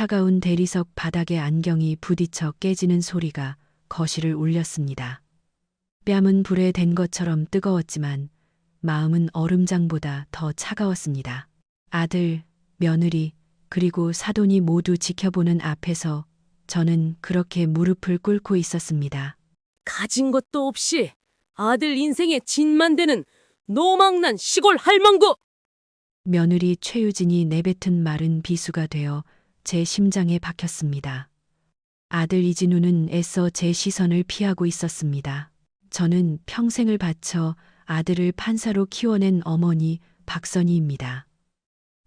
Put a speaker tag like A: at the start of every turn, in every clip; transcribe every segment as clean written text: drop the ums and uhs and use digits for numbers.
A: 차가운 대리석 바닥에 안경이 부딪혀 깨지는 소리가 거실을 울렸습니다. 뺨은 불에 댄 것처럼 뜨거웠지만 마음은 얼음장보다 더 차가웠습니다. 아들, 며느리, 그리고 사돈이 모두 지켜보는 앞에서 저는 그렇게 무릎을 꿇고 있었습니다.
B: 가진 것도 없이 아들 인생에 진만 되는 노망난 시골 할망구!
A: 며느리 최유진이 내뱉은 말은 비수가 되어 제 심장에 박혔습니다. 아들 이진우는 애써 제 시선을 피하고 있었습니다. 저는 평생을 바쳐 아들을 판사로 키워낸 어머니 박선희입니다.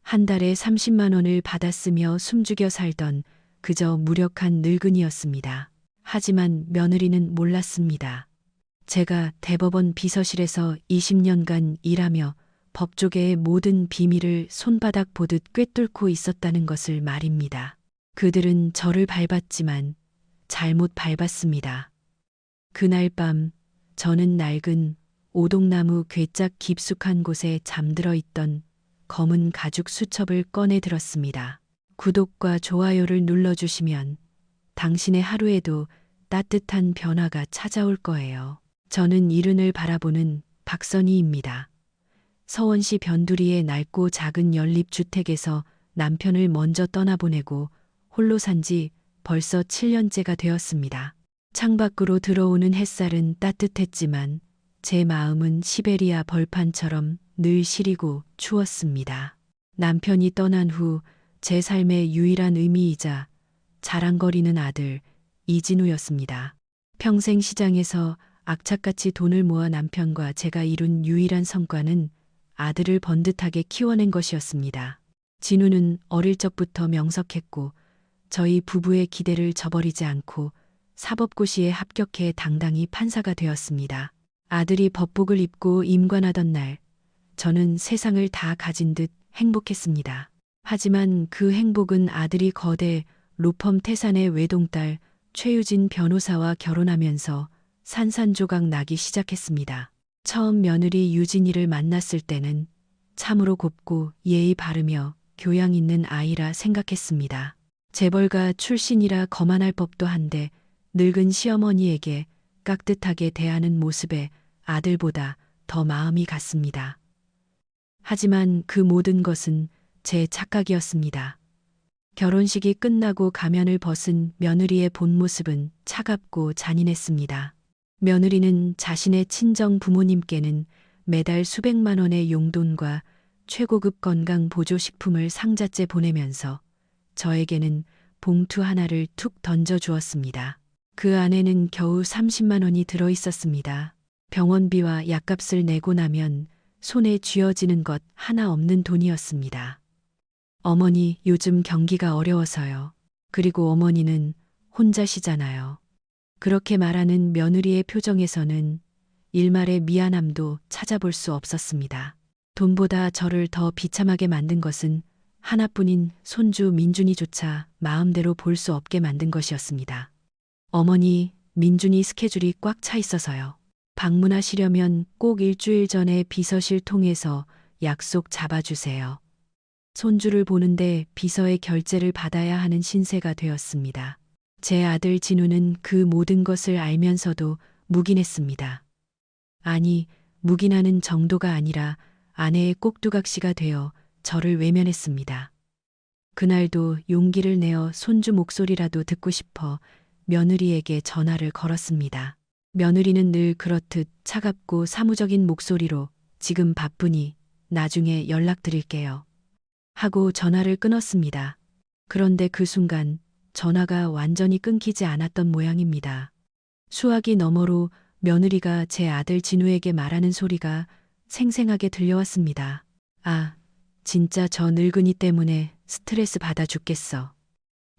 A: 한 달에 30만 원을 받았으며 숨죽여 살던 그저 무력한 늙은이였습니다. 하지만 며느리는 몰랐습니다. 제가 대법원 비서실에서 20년간 일하며 법조계의 모든 비밀을 손바닥 보듯 꿰뚫고 있었다는 것을 말입니다. 그들은 저를 밟았지만 잘못 밟았습니다. 그날 밤 저는 낡은 오동나무 괴짝 깊숙한 곳에 잠들어 있던 검은 가죽 수첩을 꺼내 들었습니다. 구독과 좋아요를 눌러주시면 당신의 하루에도 따뜻한 변화가 찾아올 거예요. 저는 이른을 바라보는 박선희입니다. 서원시 변두리의 낡고 작은 연립주택에서 남편을 먼저 떠나보내고 홀로 산 지 벌써 7년째가 되었습니다. 창밖으로 들어오는 햇살은 따뜻했지만 제 마음은 시베리아 벌판처럼 늘 시리고 추웠습니다. 남편이 떠난 후 제 삶의 유일한 의미이자 자랑거리는 아들 이진우였습니다. 평생 시장에서 악착같이 돈을 모아 남편과 제가 이룬 유일한 성과는 아들을 번듯하게 키워낸 것이었습니다. 진우는 어릴 적부터 명석했고 저희 부부의 기대를 저버리지 않고 사법고시에 합격해 당당히 판사가 되었습니다. 아들이 법복을 입고 임관하던 날 저는 세상을 다 가진 듯 행복했습니다. 하지만 그 행복은 아들이 거대 로펌 태산의 외동딸 최유진 변호사와 결혼하면서 산산조각 나기 시작했습니다. 처음 며느리 유진이를 만났을 때는 참으로 곱고 예의 바르며 교양 있는 아이라 생각했습니다. 재벌가 출신이라 거만할 법도 한데 늙은 시어머니에게 깍듯하게 대하는 모습에 아들보다 더 마음이 갔습니다. 하지만 그 모든 것은 제 착각이었습니다. 결혼식이 끝나고 가면을 벗은 며느리의 본 모습은 차갑고 잔인했습니다. 며느리는 자신의 친정 부모님께는 매달 수백만 원의 용돈과 최고급 건강 보조식품을 상자째 보내면서 저에게는 봉투 하나를 툭 던져 주었습니다. 그 안에는 겨우 30만 원이 들어 있었습니다. 병원비와 약값을 내고 나면 손에 쥐어지는 것 하나 없는 돈이었습니다. 어머니, 요즘 경기가 어려워서요. 그리고 어머니는 혼자시잖아요. 그렇게 말하는 며느리의 표정에서는 일말의 미안함도 찾아볼 수 없었습니다. 돈보다 저를 더 비참하게 만든 것은 하나뿐인 손주 민준이조차 마음대로 볼 수 없게 만든 것이었습니다. 어머니, 민준이 스케줄이 꽉 차 있어서요. 방문하시려면 꼭 일주일 전에 비서실 통해서 약속 잡아주세요. 손주를 보는데 비서의 결재를 받아야 하는 신세가 되었습니다. 제 아들 진우는 그 모든 것을 알면서도 묵인했습니다. 아니, 묵인하는 정도가 아니라 아내의 꼭두각시가 되어 저를 외면했습니다. 그날도 용기를 내어 손주 목소리라도 듣고 싶어 며느리에게 전화를 걸었습니다. 며느리는 늘 그렇듯 차갑고 사무적인 목소리로 지금 바쁘니 나중에 연락드릴게요. 하고 전화를 끊었습니다. 그런데 그 순간 전화가 완전히 끊기지 않았던 모양입니다. 수화기 너머로 며느리가 제 아들 진우에게 말하는 소리가 생생하게 들려왔습니다. 아, 진짜 저 늙은이 때문에 스트레스 받아 죽겠어.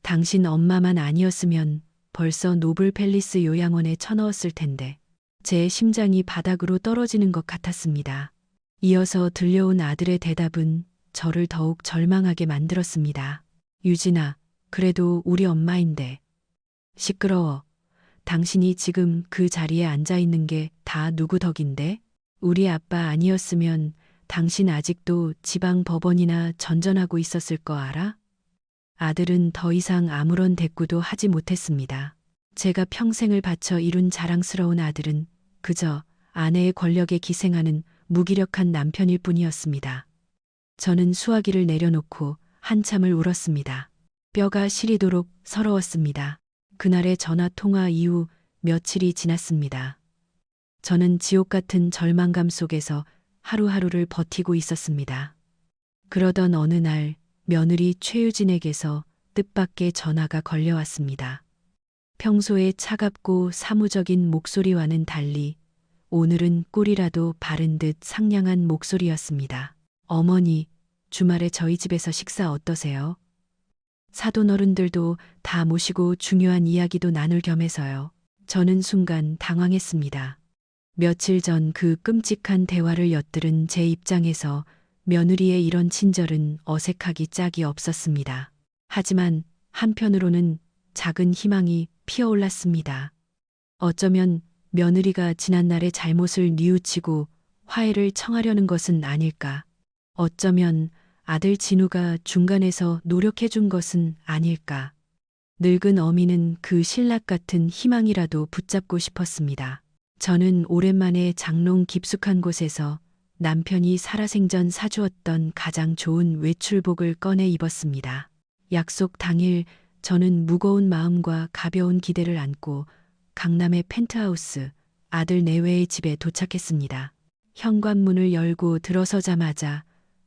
A: 당신 엄마만 아니었으면 벌써 노블 팰리스 요양원에 쳐넣었을 텐데. 제 심장이 바닥으로 떨어지는 것 같았습니다. 이어서 들려온 아들의 대답은 저를 더욱 절망하게 만들었습니다. 유진아, 그래도 우리 엄마인데. 시끄러워. 당신이 지금 그 자리에 앉아 있는 게 다 누구 덕인데? 우리 아빠 아니었으면 당신 아직도 지방 법원이나 전전하고 있었을 거 알아? 아들은 더 이상 아무런 대꾸도 하지 못했습니다. 제가 평생을 바쳐 이룬 자랑스러운 아들은 그저 아내의 권력에 기생하는 무기력한 남편일 뿐이었습니다. 저는 수화기를 내려놓고 한참을 울었습니다. 뼈가 시리도록 서러웠습니다. 그날의 전화 통화 이후 며칠이 지났습니다. 저는 지옥 같은 절망감 속에서 하루하루를 버티고 있었습니다. 그러던 어느 날 며느리 최유진에게서 뜻밖의 전화가 걸려왔습니다. 평소에 차갑고 사무적인 목소리와는 달리 오늘은 꿀이라도 바른 듯 상냥한 목소리였습니다. 어머니, 주말에 저희 집에서 식사 어떠세요? 사돈 어른들도 다 모시고 중요한 이야기도 나눌 겸해서요. 저는 순간 당황했습니다. 며칠 전 그 끔찍한 대화를 엿들은 제 입장에서 며느리의 이런 친절은 어색하기 짝이 없었습니다. 하지만 한편으로는 작은 희망이 피어올랐습니다. 어쩌면 며느리가 지난날의 잘못을 뉘우치고 화해를 청하려는 것은 아닐까. 어쩌면 아들 진우가 중간에서 노력해준 것은 아닐까. 늙은 어미는 그 신락 같은 희망이라도 붙잡고 싶었습니다. 저는 오랜만에 장롱 깊숙한 곳에서 남편이 살아생전 사주었던 가장 좋은 외출복을 꺼내 입었습니다. 약속 당일 저는 무거운 마음과 가벼운 기대를 안고 강남의 펜트하우스 아들 내외의 집에 도착했습니다. 현관문을 열고 들어서자마자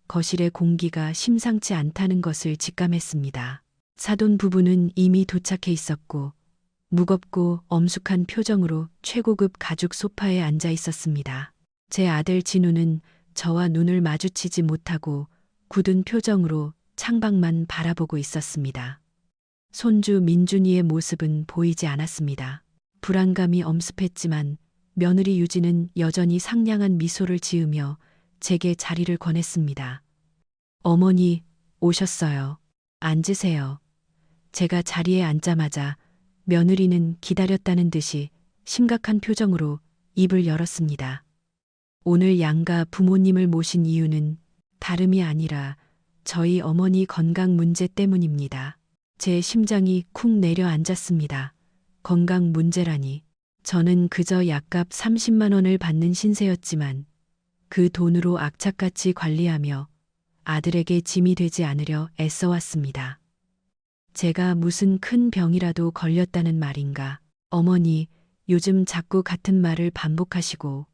A: 거실의 공기가 심상치 않다는 것을 직감했습니다. 사돈 부부는 이미 도착해 있었고 무겁고 엄숙한 표정으로 최고급 가죽 소파에 앉아 있었습니다. 제 아들 진우는 저와 눈을 마주치지 못하고 굳은 표정으로 창밖만 바라보고 있었습니다. 손주 민준이의 모습은 보이지 않았습니다. 불안감이 엄습했지만 며느리 유진은 여전히 상냥한 미소를 지으며 제게 자리를 권했습니다. 어머니, 오셨어요. 앉으세요. 제가 자리에 앉자마자 며느리는 기다렸다는 듯이 심각한 표정으로 입을 열었습니다. 오늘 양가 부모님을 모신 이유는 다름이 아니라 저희 어머니 건강 문제 때문입니다. 제 심장이 쿵 내려앉았습니다. 건강 문제라니. 저는 그저 약값 30만 원을 받는 신세였지만 그 돈으로 악착같이 관리하며 아들에게 짐이 되지 않으려 애써왔습니다. 제가 무슨 큰 병이라도 걸렸다는 말인가. 어머니, 요즘 자꾸 같은 말을 반복하시고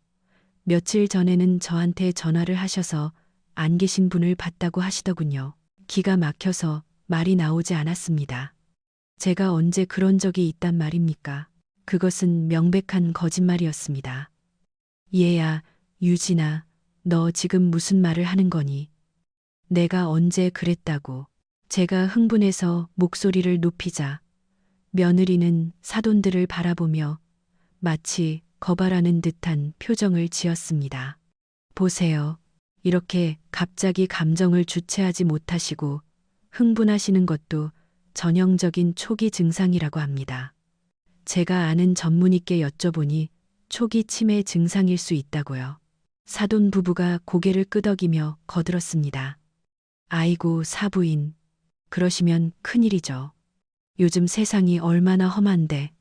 A: 며칠 전에는 저한테 전화를 하셔서 안 계신 분을 봤다고 하시더군요. 기가 막혀서 말이 나오지 않았습니다. 제가 언제 그런 적이 있단 말입니까? 그것은 명백한 거짓말이었습니다. 얘야, 유진아, 너 지금 무슨 말을 하는 거니? 내가 언제 그랬다고. 제가 흥분해서 목소리를 높이자 며느리는 사돈들을 바라보며 마치 거발하는 듯한 표정을 지었습니다. 보세요. 이렇게 갑자기 감정을 주체하지 못하시고 흥분하시는 것도 전형적인 초기 증상이라고 합니다. 제가 아는 전문의께 여쭤보니 초기 치매 증상일 수 있다고요. 사돈 부부가 고개를 끄덕이며 거들었습니다. 아이고 사부인, 그러시면 큰일이죠. 요즘 세상이 얼마나 험한데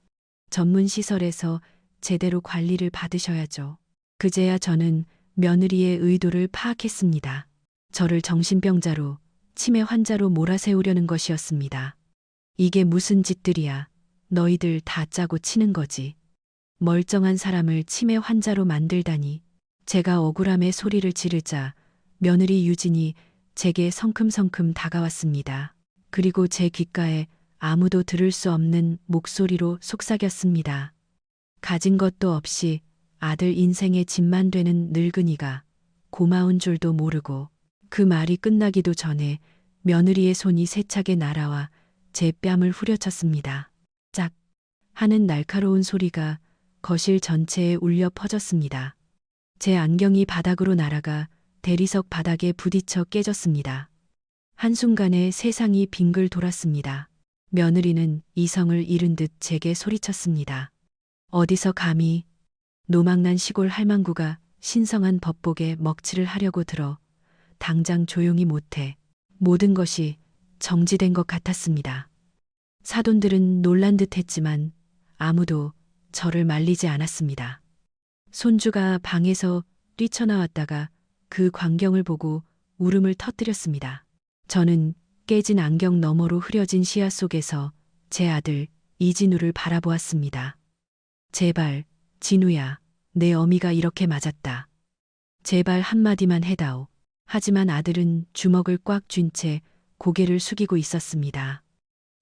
A: 전문 시설에서 제대로 관리를 받으셔야죠. 그제야 저는 며느리의 의도를 파악했습니다. 저를 정신병자로 치매 환자로 몰아세우려는 것이었습니다. 이게 무슨 짓들이야. 너희들 다 짜고 치는 거지. 멀쩡한 사람을 치매 환자로 만들다니. 제가 억울함에 소리를 지르자 며느리 유진이 제게 성큼성큼 다가왔습니다. 그리고 제 귓가에 아무도 들을 수 없는 목소리로 속삭였습니다. 가진 것도 없이 아들 인생의 짐만 되는 늙은이가 고마운 줄도 모르고. 그 말이 끝나기도 전에 며느리의 손이 세차게 날아와 제 뺨을 후려쳤습니다. 짝 하는 날카로운 소리가 거실 전체에 울려 퍼졌습니다. 제 안경이 바닥으로 날아가 대리석 바닥에 부딪혀 깨졌습니다. 한순간에 세상이 빙글 돌았습니다. 며느리는 이성을 잃은 듯 제게 소리쳤습니다. 어디서 감히. 노망난 시골 할망구가 신성한 법복에 먹칠을 하려고 들어. 당장 조용히 못해. 모든 것이 정지된 것 같았습니다. 사돈들은 놀란 듯 했지만 아무도 저를 말리지 않았습니다. 손주가 방에서 뛰쳐나왔다가 그 광경을 보고 울음을 터뜨렸습니다. 저는 깨진 안경 너머로 흐려진 시야 속에서 제 아들 이진우를 바라보았습니다. 제발, 진우야, 내 어미가 이렇게 맞았다. 제발 한마디만 해다오. 하지만 아들은 주먹을 꽉 쥔 채 고개를 숙이고 있었습니다.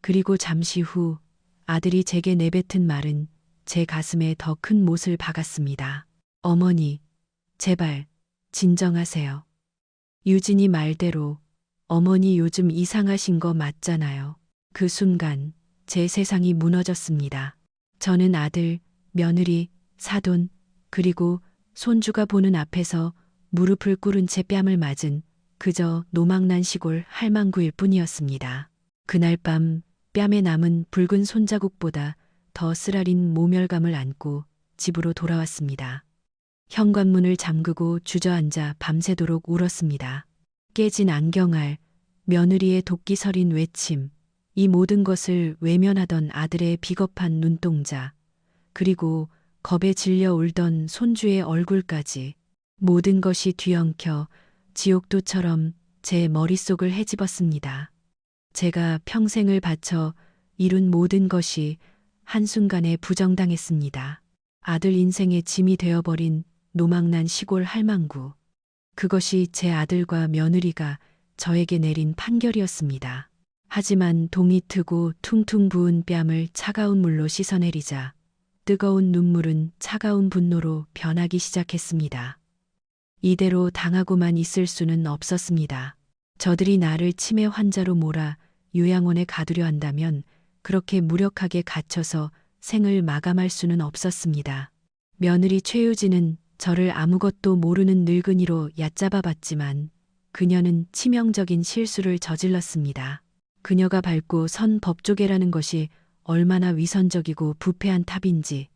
A: 그리고 잠시 후 아들이 제게 내뱉은 말은 제 가슴에 더 큰 못을 박았습니다. 어머니, 제발, 진정하세요. 유진이 말대로 어머니 요즘 이상하신 거 맞잖아요. 그 순간 제 세상이 무너졌습니다. 저는 아들, 며느리, 사돈, 그리고 손주가 보는 앞에서 무릎을 꿇은 채 뺨을 맞은 그저 노망난 시골 할망구일 뿐이었습니다. 그날 밤 뺨에 남은 붉은 손자국보다 더 쓰라린 모멸감을 안고 집으로 돌아왔습니다. 현관문을 잠그고 주저앉아 밤새도록 울었습니다. 깨진 안경알, 며느리의 도끼 서린 외침, 이 모든 것을 외면하던 아들의 비겁한 눈동자, 그리고 겁에 질려 울던 손주의 얼굴까지 모든 것이 뒤엉켜 지옥도처럼 제 머릿속을 헤집었습니다. 제가 평생을 바쳐 이룬 모든 것이 한순간에 부정당했습니다. 아들 인생의 짐이 되어버린 노망난 시골 할망구. 그것이 제 아들과 며느리가 저에게 내린 판결이었습니다. 하지만 동이 트고 퉁퉁 부은 뺨을 차가운 물로 씻어내리자 뜨거운 눈물은 차가운 분노로 변하기 시작했습니다. 이대로 당하고만 있을 수는 없었습니다. 저들이 나를 치매 환자로 몰아 요양원에 가두려 한다면 그렇게 무력하게 갇혀서 생을 마감할 수는 없었습니다. 며느리 최유진은 저를 아무것도 모르는 늙은이로 얕잡아 봤지만 그녀는 치명적인 실수를 저질렀습니다. 그녀가 밟고 선 법조계라는 것이 얼마나 위선적이고 부패한 탑인지,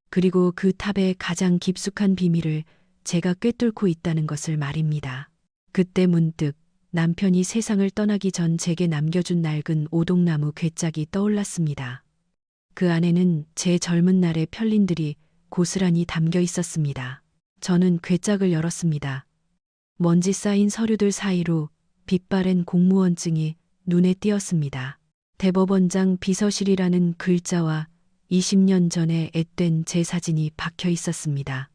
A: 그리고 그 탑의 가장 깊숙한 비밀을 제가 꿰뚫고 있다는 것을 말입니다. 그때 문득 남편이 세상을 떠나기 전 제게 남겨준 낡은 오동나무 괴짝이 떠올랐습니다. 그 안에는 제 젊은 날의 편린들이 고스란히 담겨 있었습니다. 저는 괴짝을 열었습니다. 먼지 쌓인 서류들 사이로 빛바랜 공무원증이 눈에 띄었습니다. 대법원장 비서실이라는 글자와 20년 전에 앳된 제 사진이 박혀 있었습니다.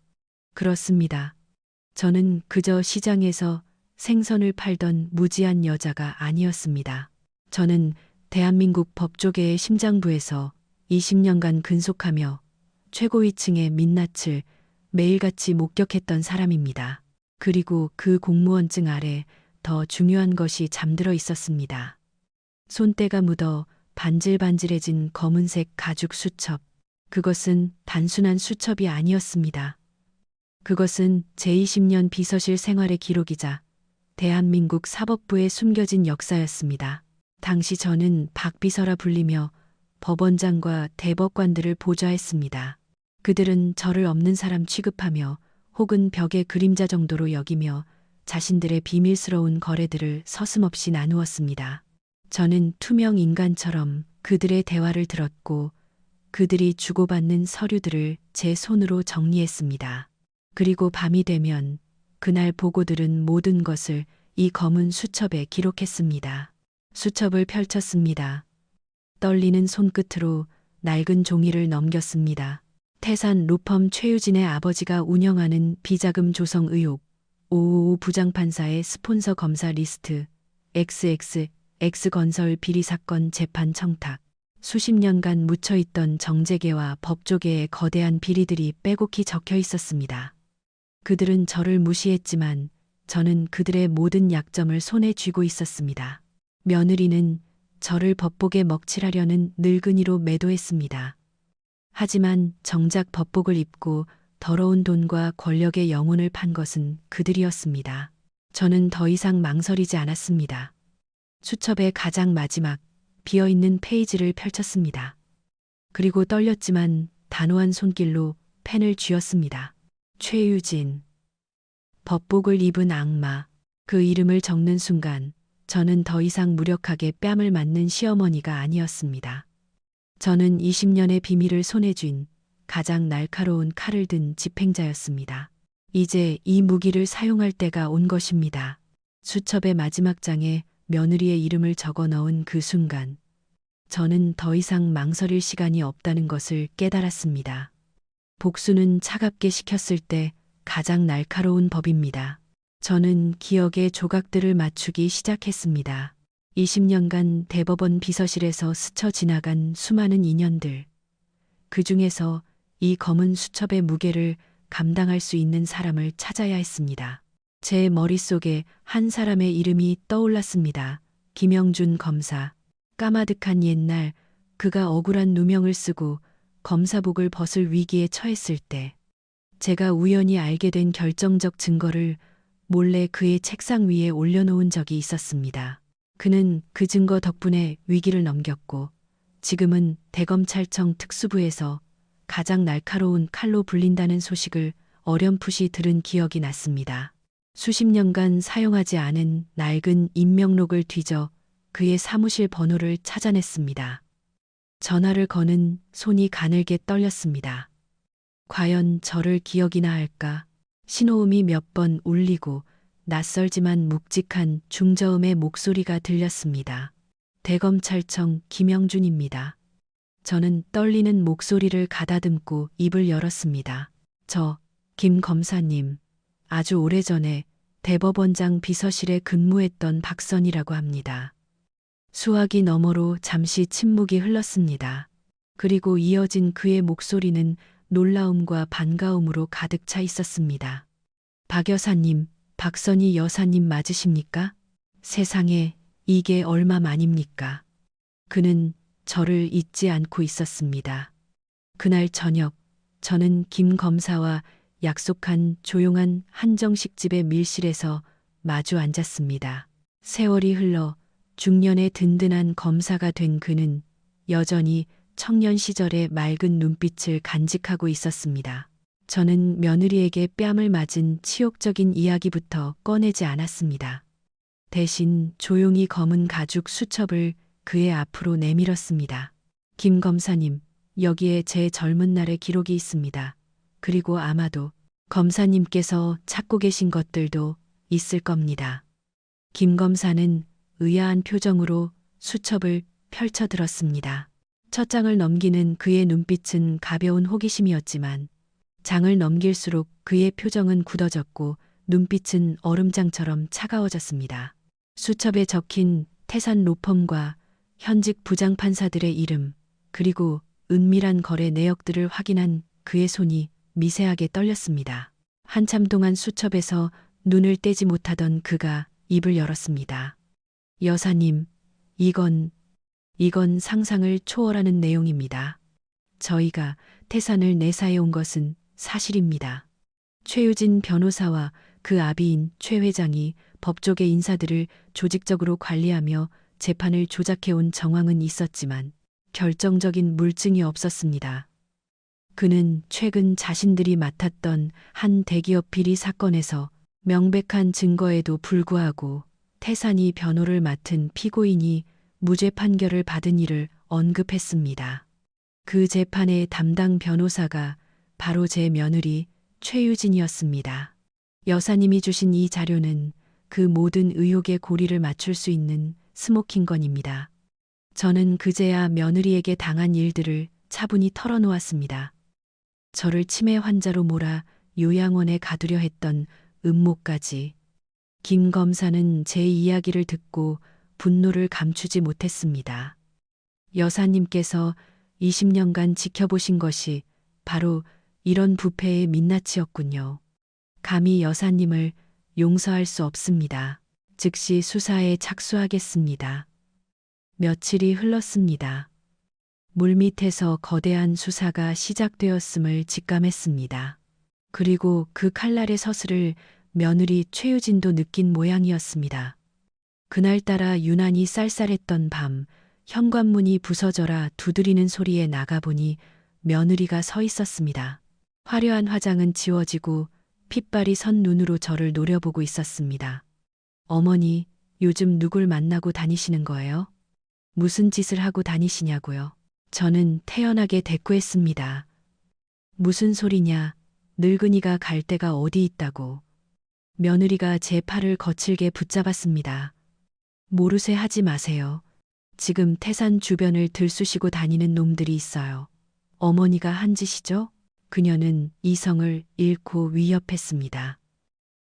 A: 그렇습니다. 저는 그저 시장에서 생선을 팔던 무지한 여자가 아니었습니다. 저는 대한민국 법조계의 심장부에서 20년간 근속하며 최고위층의 민낯을 매일같이 목격했던 사람입니다. 그리고 그 공무원증 아래 더 중요한 것이 잠들어 있었습니다. 손때가 묻어 반질반질해진 검은색 가죽 수첩. 그것은 단순한 수첩이 아니었습니다. 그것은 제20년 비서실 생활의 기록이자 대한민국 사법부에 숨겨진 역사였습니다. 당시 저는 박비서라 불리며 법원장과 대법관들을 보좌했습니다. 그들은 저를 없는 사람 취급하며 혹은 벽의 그림자 정도로 여기며 자신들의 비밀스러운 거래들을 서슴없이 나누었습니다. 저는 투명 인간처럼 그들의 대화를 들었고 그들이 주고받는 서류들을 제 손으로 정리했습니다. 그리고 밤이 되면 그날 보고들은 모든 것을 이 검은 수첩에 기록했습니다. 수첩을 펼쳤습니다. 떨리는 손끝으로 낡은 종이를 넘겼습니다. 태산 로펌 최유진의 아버지가 운영하는 비자금 조성 의혹, 555 부장판사의 스폰서 검사 리스트, XXX건설 비리 사건 재판 청탁, 수십 년간 묻혀있던 정재계와 법조계의 거대한 비리들이 빼곡히 적혀 있었습니다. 그들은 저를 무시했지만 저는 그들의 모든 약점을 손에 쥐고 있었습니다. 며느리는 저를 법복에 먹칠하려는 늙은이로 매도했습니다. 하지만 정작 법복을 입고 더러운 돈과 권력의 영혼을 판 것은 그들이었습니다. 저는 더 이상 망설이지 않았습니다. 수첩의 가장 마지막 비어있는 페이지를 펼쳤습니다. 그리고 떨렸지만 단호한 손길로 펜을 쥐었습니다. 최유진. 법복을 입은 악마. 그 이름을 적는 순간 저는 더 이상 무력하게 뺨을 맞는 시어머니가 아니었습니다. 저는 20년의 비밀을 손에 쥔 가장 날카로운 칼을 든 집행자였습니다. 이제 이 무기를 사용할 때가 온 것입니다. 수첩의 마지막 장에 며느리의 이름을 적어 넣은 그 순간, 저는 더 이상 망설일 시간이 없다는 것을 깨달았습니다. 복수는 차갑게 식혔을 때 가장 날카로운 법입니다. 저는 기억의 조각들을 맞추기 시작했습니다. 20년간 대법원 비서실에서 스쳐 지나간 수많은 인연들. 그 중에서 이 검은 수첩의 무게를 감당할 수 있는 사람을 찾아야 했습니다. 제 머릿속에 한 사람의 이름이 떠올랐습니다. 김영준 검사. 까마득한 옛날, 그가 억울한 누명을 쓰고 검사복을 벗을 위기에 처했을 때, 제가 우연히 알게 된 결정적 증거를 몰래 그의 책상 위에 올려놓은 적이 있었습니다. 그는 그 증거 덕분에 위기를 넘겼고, 지금은 대검찰청 특수부에서 가장 날카로운 칼로 불린다는 소식을 어렴풋이 들은 기억이 났습니다. 수십 년간 사용하지 않은 낡은 임명록을 뒤져 그의 사무실 번호를 찾아냈습니다. 전화를 거는 손이 가늘게 떨렸습니다. 과연 저를 기억이나 할까? 신호음이 몇 번 울리고 낯설지만 묵직한 중저음의 목소리가 들렸습니다. 대검찰청 김영준입니다. 저는 떨리는 목소리를 가다듬고 입을 열었습니다. 김 검사님, 아주 오래전에 대법원장 비서실에 근무했던 박선이라고 합니다. 수화기 너머로 잠시 침묵이 흘렀습니다. 그리고 이어진 그의 목소리는 놀라움과 반가움으로 가득 차 있었습니다. 박 여사님, 박선희 여사님 맞으십니까? 세상에, 이게 얼마만입니까? 그는 저를 잊지 않고 있었습니다. 그날 저녁, 저는 김 검사와 약속한 조용한 한정식 집의 밀실에서 마주 앉았습니다. 세월이 흘러 중년의 든든한 검사가 된 그는 여전히 청년 시절의 맑은 눈빛을 간직하고 있었습니다. 저는 며느리에게 뺨을 맞은 치욕적인 이야기부터 꺼내지 않았습니다. 대신 조용히 검은 가죽 수첩을 그의 앞으로 내밀었습니다. 김 검사님, 여기에 제 젊은 날의 기록이 있습니다. 그리고 아마도 검사님께서 찾고 계신 것들도 있을 겁니다. 김 검사는 의아한 표정으로 수첩을 펼쳐 들었습니다. 첫 장을 넘기는 그의 눈빛은 가벼운 호기심이었지만 장을 넘길수록 그의 표정은 굳어졌고 눈빛은 얼음장처럼 차가워졌습니다. 수첩에 적힌 태산 로펌과 현직 부장판사들의 이름, 그리고 은밀한 거래 내역들을 확인한 그의 손이 미세하게 떨렸습니다. 한참 동안 수첩에서 눈을 떼지 못하던 그가 입을 열었습니다. 여사님, 이건 상상을 초월하는 내용입니다. 저희가 태산을 내사해 온 것은 사실입니다. 최유진 변호사와 그 아비인 최 회장이 법조계 인사들을 조직적으로 관리하며 재판을 조작해온 정황은 있었지만 결정적인 물증이 없었습니다. 그는 최근 자신들이 맡았던 한 대기업 비리 사건에서 명백한 증거에도 불구하고 태산이 변호를 맡은 피고인이 무죄 판결을 받은 일을 언급했습니다. 그 재판의 담당 변호사가 바로 제 며느리 최유진이었습니다. 여사님이 주신 이 자료는 그 모든 의혹의 고리를 맞출 수 있는 스모킹건입니다. 저는 그제야 며느리에게 당한 일들을 차분히 털어놓았습니다. 저를 치매 환자로 몰아 요양원에 가두려 했던 음모까지. 김 검사는 제 이야기를 듣고 분노를 감추지 못했습니다. 여사님께서 20년간 지켜보신 것이 바로 이런 부패의 민낯이었군요. 감히 여사님을 용서할 수 없습니다. 즉시 수사에 착수하겠습니다. 며칠이 흘렀습니다. 물밑에서 거대한 수사가 시작되었음을 직감했습니다. 그리고 그 칼날의 서슬을 며느리 최유진도 느낀 모양이었습니다. 그날따라 유난히 쌀쌀했던 밤, 현관문이 부서져라 두드리는 소리에 나가보니 며느리가 서 있었습니다. 화려한 화장은 지워지고 핏발이 선 눈으로 저를 노려보고 있었습니다. 어머니, 요즘 누굴 만나고 다니시는 거예요? 무슨 짓을 하고 다니시냐고요? 저는 태연하게 대꾸했습니다. 무슨 소리냐? 늙은이가 갈 데가 어디 있다고. 며느리가 제 팔을 거칠게 붙잡았습니다. 모르쇠 하지 마세요. 지금 태산 주변을 들쑤시고 다니는 놈들이 있어요. 어머니가 한 짓이죠? 그녀는 이성을 잃고 위협했습니다.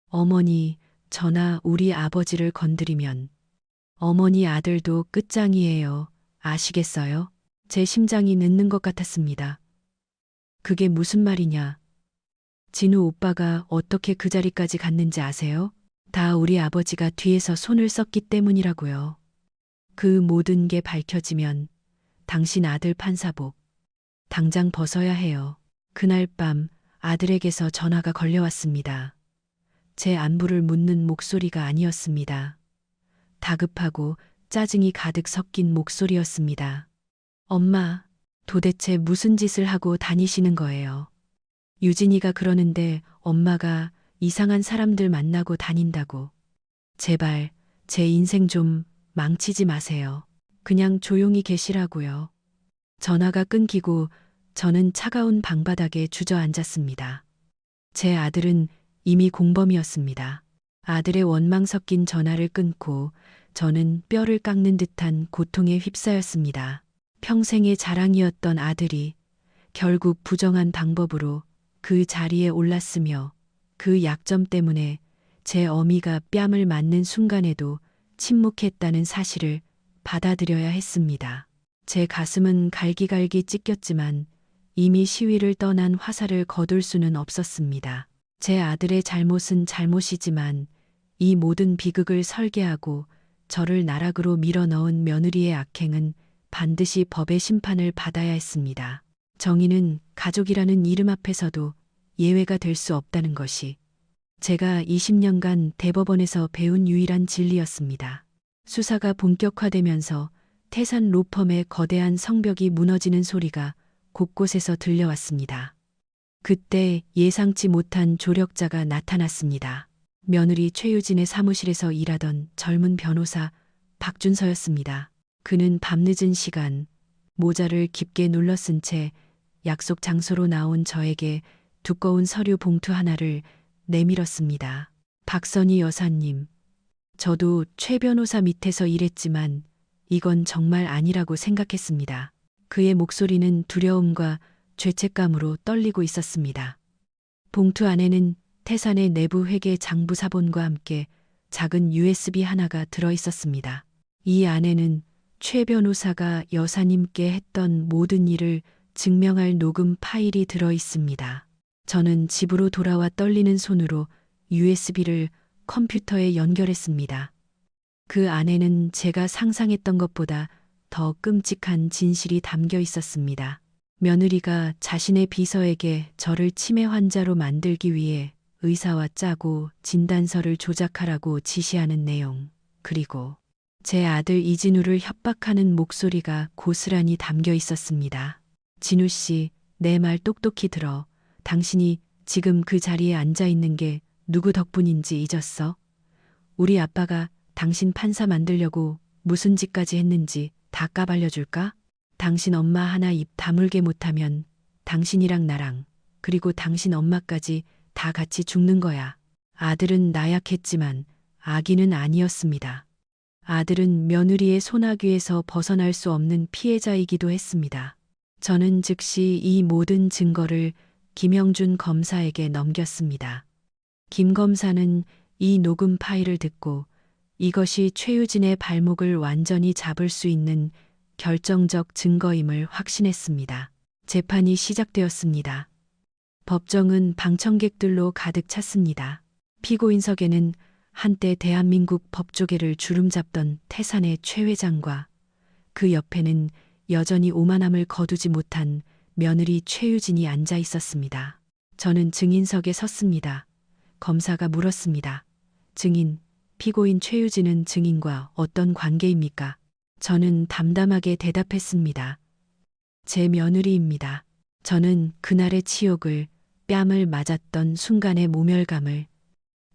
A: 어머니, 저나 우리 아버지를 건드리면 어머니 아들도 끝장이에요. 아시겠어요? 제 심장이 늦는 것 같았습니다. 그게 무슨 말이냐? 진우 오빠가 어떻게 그 자리까지 갔는지 아세요? 다 우리 아버지가 뒤에서 손을 썼기 때문이라고요. 그 모든 게 밝혀지면 당신 아들 판사복 당장 벗어야 해요. 그날 밤 아들에게서 전화가 걸려왔습니다. 제 안부를 묻는 목소리가 아니었습니다. 다급하고 짜증이 가득 섞인 목소리였습니다. 엄마, 도대체 무슨 짓을 하고 다니시는 거예요? 유진이가 그러는데 엄마가 이상한 사람들 만나고 다닌다고. 제발 제 인생 좀 망치지 마세요. 그냥 조용히 계시라고요. 전화가 끊기고 저는 차가운 방바닥에 주저앉았습니다. 제 아들은 이미 공범이었습니다. 아들의 원망 섞인 전화를 끊고 저는 뼈를 깎는 듯한 고통에 휩싸였습니다. 평생의 자랑이었던 아들이 결국 부정한 방법으로 그 자리에 올랐으며 그 약점 때문에 제 어미가 뺨을 맞는 순간에도 침묵했다는 사실을 받아들여야 했습니다. 제 가슴은 갈기갈기 찢겼지만 이미 시위를 떠난 화살을 거둘 수는 없었습니다. 제 아들의 잘못은 잘못이지만 이 모든 비극을 설계하고 저를 나락으로 밀어넣은 며느리의 악행은 반드시 법의 심판을 받아야 했습니다. 정의는 가족이라는 이름 앞에서도 예외가 될 수 없다는 것이 제가 20년간 대법원에서 배운 유일한 진리였습니다. 수사가 본격화되면서 태산 로펌의 거대한 성벽이 무너지는 소리가 곳곳에서 들려왔습니다. 그때 예상치 못한 조력자가 나타났습니다. 며느리 최유진의 사무실에서 일하던 젊은 변호사 박준서였습니다. 그는 밤늦은 시간 모자를 깊게 눌러 쓴 채 약속 장소로 나온 저에게 두꺼운 서류 봉투 하나를 내밀었습니다. 박선희 여사님, 저도 최 변호사 밑에서 일했지만 이건 정말 아니라고 생각했습니다. 그의 목소리는 두려움과 죄책감으로 떨리고 있었습니다. 봉투 안에는 태산의 내부 회계 장부 사본과 함께 작은 USB 하나가 들어 있었습니다. 이 안에는 최 변호사가 여사님께 했던 모든 일을 증명할 녹음 파일이 들어 있습니다. 저는 집으로 돌아와 떨리는 손으로 USB를 컴퓨터에 연결했습니다. 그 안에는 제가 상상했던 것보다 더 끔찍한 진실이 담겨 있었습니다. 며느리가 자신의 비서에게 저를 치매 환자로 만들기 위해 의사와 짜고 진단서를 조작하라고 지시하는 내용, 그리고 제 아들 이진우를 협박하는 목소리가 고스란히 담겨 있었습니다. 진우 씨, 내 말 똑똑히 들어. 당신이 지금 그 자리에 앉아 있는 게 누구 덕분인지 잊었어? 우리 아빠가 당신 판사 만들려고 무슨 짓까지 했는지 다 까발려줄까? 당신 엄마 하나 입 다물게 못하면 당신이랑 나랑 그리고 당신 엄마까지 다 같이 죽는 거야. 아들은 나약했지만 아기는 아니었습니다. 아들은 며느리의 소나귀에서 벗어날 수 없는 피해자이기도 했습니다. 저는 즉시 이 모든 증거를 김영준 검사에게 넘겼습니다. 김 검사는 이 녹음 파일을 듣고 이것이 최유진의 발목을 완전히 잡을 수 있는 결정적 증거임을 확신했습니다. 재판이 시작되었습니다. 법정은 방청객들로 가득 찼습니다. 피고인석에는 한때 대한민국 법조계를 주름잡던 태산의 최 회장과 그 옆에는 여전히 오만함을 거두지 못한 며느리 최유진이 앉아 있었습니다. 저는 증인석에 섰습니다. 검사가 물었습니다. 증인, 피고인 최유진은 증인과 어떤 관계입니까? 저는 담담하게 대답했습니다. 제 며느리입니다. 저는 그날의 치욕을, 뺨을 맞았던 순간의 모멸감을,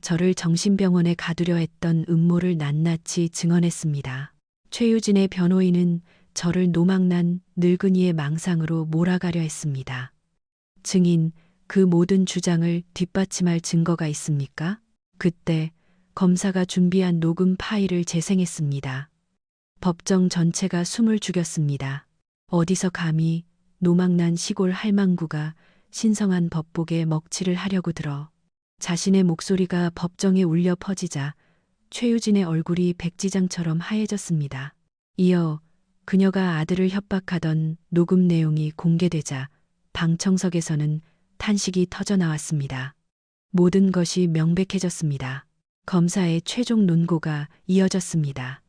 A: 저를 정신병원에 가두려 했던 음모를 낱낱이 증언했습니다. 최유진의 변호인은 저를 노망난 늙은이의 망상으로 몰아가려 했습니다. 증인, 그 모든 주장을 뒷받침할 증거가 있습니까? 그때 검사가 준비한 녹음 파일을 재생했습니다. 법정 전체가 숨을 죽였습니다. 어디서 감히 노망난 시골 할망구가 신성한 법복에 먹칠을 하려고 들어. 자신의 목소리가 법정에 울려 퍼지자 최유진의 얼굴이 백지장처럼 하얘졌습니다. 이어 그녀가 아들을 협박하던 녹음 내용이 공개되자 방청석에서는 탄식이 터져 나왔습니다. 모든 것이 명백해졌습니다. 검사의 최종 논고가 이어졌습니다.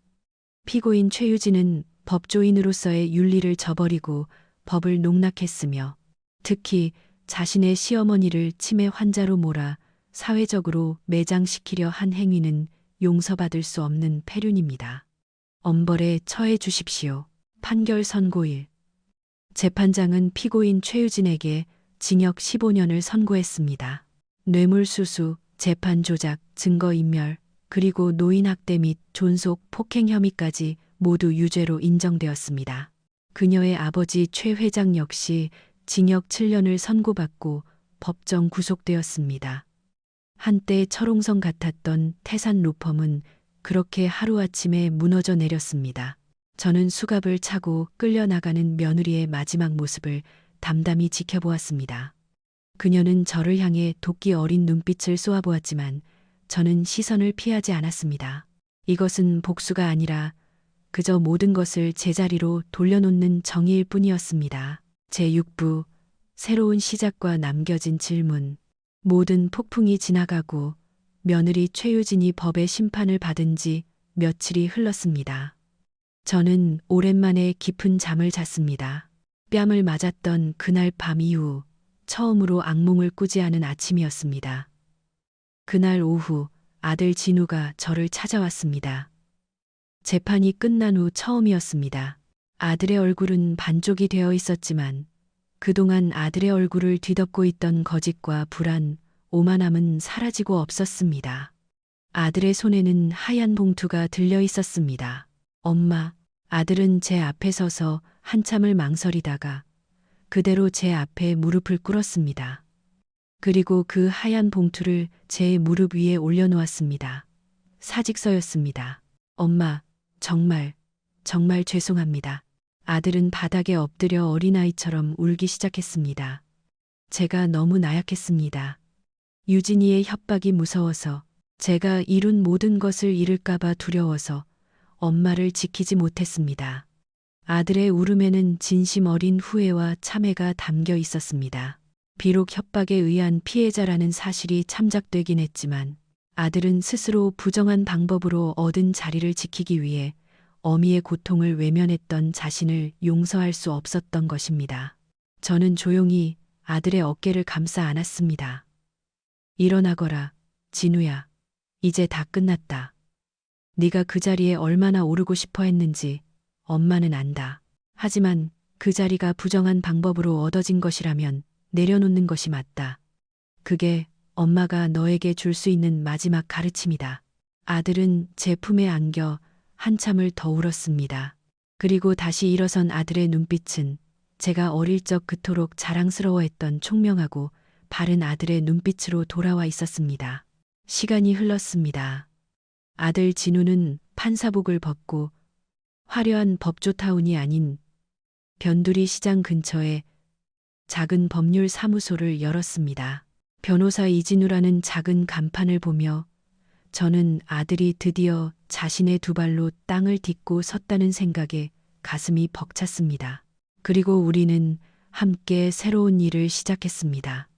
A: 피고인 최유진은 법조인으로서의 윤리를 저버리고 법을 농락했으며 특히 자신의 시어머니를 치매 환자로 몰아 사회적으로 매장시키려 한 행위는 용서받을 수 없는 패륜입니다. 엄벌에 처해 주십시오. 판결 선고일. 재판장은 피고인 최유진에게 징역 15년을 선고했습니다. 뇌물수수, 재판 조작, 증거인멸, 그리고 노인학대 및 존속 폭행 혐의까지 모두 유죄로 인정되었습니다. 그녀의 아버지 최 회장 역시 징역 7년을 선고받고 법정 구속되었습니다. 한때 철옹성 같았던 태산 로펌은 그렇게 하루아침에 무너져 내렸습니다. 저는 수갑을 차고 끌려나가는 며느리의 마지막 모습을 담담히 지켜보았습니다. 그녀는 저를 향해 도끼 어린 눈빛을 쏘아보았지만 저는 시선을 피하지 않았습니다. 이것은 복수가 아니라 그저 모든 것을 제자리로 돌려놓는 정의일 뿐이었습니다. 제6부 새로운 시작과 남겨진 질문. 모든 폭풍이 지나가고 며느리 최유진이 법의 심판을 받은 지 며칠이 흘렀습니다. 저는 오랜만에 깊은 잠을 잤습니다. 뺨을 맞았던 그날 밤 이후 처음으로 악몽을 꾸지 않은 아침이었습니다. 그날 오후 아들 진우가 저를 찾아왔습니다. 재판이 끝난 후 처음이었습니다. 아들의 얼굴은 반쪽이 되어 있었지만 그동안 아들의 얼굴을 뒤덮고 있던 거짓과 불안, 오만함은 사라지고 없었습니다. 아들의 손에는 하얀 봉투가 들려 있었습니다. 엄마, 아들은 제 앞에 서서 한참을 망설이다가 그대로 제 앞에 무릎을 꿇었습니다. 그리고 그 하얀 봉투를 제 무릎 위에 올려놓았습니다. 사직서였습니다. 엄마, 정말 죄송합니다. 아들은 바닥에 엎드려 어린아이처럼 울기 시작했습니다. 제가 너무 나약했습니다. 유진이의 협박이 무서워서, 제가 이룬 모든 것을 잃을까봐 두려워서 엄마를 지키지 못했습니다. 아들의 울음에는 진심 어린 후회와 참회가 담겨 있었습니다. 비록 협박에 의한 피해자라는 사실이 참작되긴 했지만 아들은 스스로 부정한 방법으로 얻은 자리를 지키기 위해 어미의 고통을 외면했던 자신을 용서할 수 없었던 것입니다. 저는 조용히 아들의 어깨를 감싸 안았습니다. 일어나거라, 진우야. 이제 다 끝났다. 네가 그 자리에 얼마나 오르고 싶어 했는지 엄마는 안다. 하지만 그 자리가 부정한 방법으로 얻어진 것이라면 내려놓는 것이 맞다. 그게 엄마가 너에게 줄 수 있는 마지막 가르침이다. 아들은 제 품에 안겨 한참을 더 울었습니다. 그리고 다시 일어선 아들의 눈빛은 제가 어릴 적 그토록 자랑스러워했던 총명하고 바른 아들의 눈빛으로 돌아와 있었습니다. 시간이 흘렀습니다. 아들 진우는 판사복을 벗고 화려한 법조타운이 아닌 변두리 시장 근처에 작은 법률 사무소를 열었습니다. 변호사 이진우라는 작은 간판을 보며 저는 아들이 드디어 자신의 두 발로 땅을 딛고 섰다는 생각에 가슴이 벅찼습니다. 그리고 우리는 함께 새로운 일을 시작했습니다.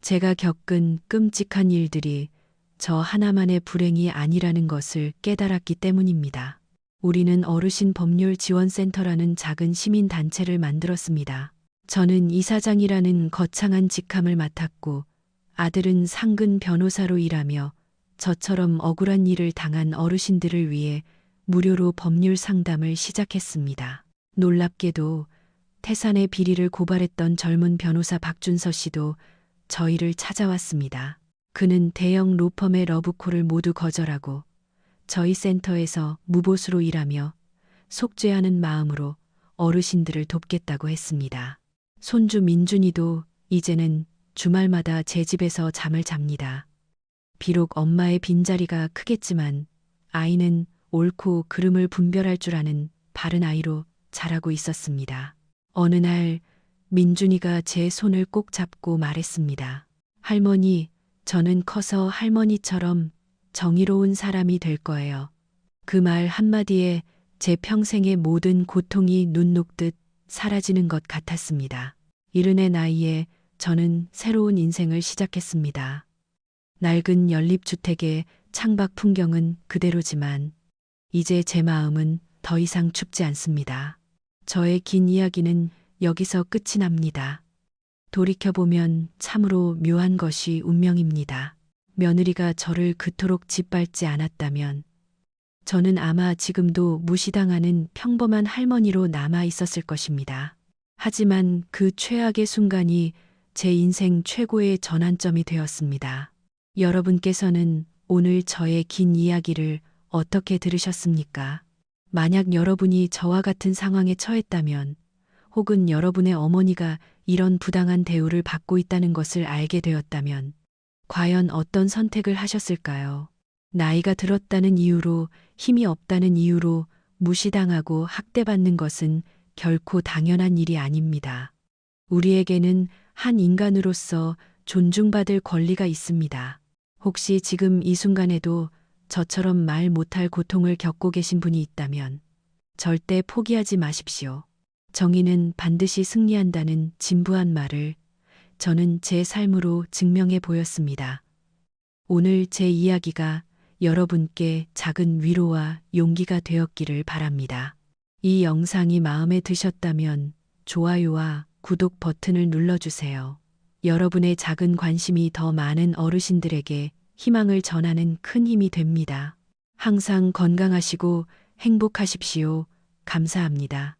A: 제가 겪은 끔찍한 일들이 저 하나만의 불행이 아니라는 것을 깨달았기 때문입니다. 우리는 어르신 법률 지원센터라는 작은 시민단체를 만들었습니다. 저는 이사장이라는 거창한 직함을 맡았고 아들은 상근 변호사로 일하며 저처럼 억울한 일을 당한 어르신들을 위해 무료로 법률 상담을 시작했습니다. 놀랍게도 태산의 비리를 고발했던 젊은 변호사 박준서 씨도 저희를 찾아왔습니다. 그는 대형 로펌의 러브콜을 모두 거절하고 저희 센터에서 무보수로 일하며 속죄하는 마음으로 어르신들을 돕겠다고 했습니다. 손주 민준이도 이제는 주말마다 제 집에서 잠을 잡니다. 비록 엄마의 빈자리가 크겠지만 아이는 옳고 그름을 분별할 줄 아는 바른 아이로 자라고 있었습니다. 어느 날 민준이가 제 손을 꼭 잡고 말했습니다. 할머니, 저는 커서 할머니처럼 정의로운 사람이 될 거예요. 그 말 한마디에 제 평생의 모든 고통이 눈 녹듯 사라지는 것 같았습니다. 70의 나이에 저는 새로운 인생을 시작했습니다. 낡은 연립주택의 창밖 풍경은 그대로지만 이제 제 마음은 더 이상 춥지 않습니다. 저의 긴 이야기는 여기서 끝이 납니다. 돌이켜보면 참으로 묘한 것이 운명입니다. 며느리가 저를 그토록 짓밟지 않았다면 저는 아마 지금도 무시당하는 평범한 할머니로 남아 있었을 것입니다. 하지만 그 최악의 순간이 제 인생 최고의 전환점이 되었습니다. 여러분께서는 오늘 저의 긴 이야기를 어떻게 들으셨습니까? 만약 여러분이 저와 같은 상황에 처했다면, 혹은 여러분의 어머니가 이런 부당한 대우를 받고 있다는 것을 알게 되었다면, 과연 어떤 선택을 하셨을까요? 나이가 들었다는 이유로, 힘이 없다는 이유로 무시당하고 학대받는 것은 결코 당연한 일이 아닙니다. 우리에게는 한 인간으로서 존중받을 권리가 있습니다. 혹시 지금 이 순간에도 저처럼 말 못할 고통을 겪고 계신 분이 있다면 절대 포기하지 마십시오. 정의는 반드시 승리한다는 진부한 말을 저는 제 삶으로 증명해 보였습니다. 오늘 제 이야기가 여러분께 작은 위로와 용기가 되었기를 바랍니다. 이 영상이 마음에 드셨다면 좋아요와 구독 버튼을 눌러주세요. 여러분의 작은 관심이 더 많은 어르신들에게 희망을 전하는 큰 힘이 됩니다. 항상 건강하시고 행복하십시오. 감사합니다.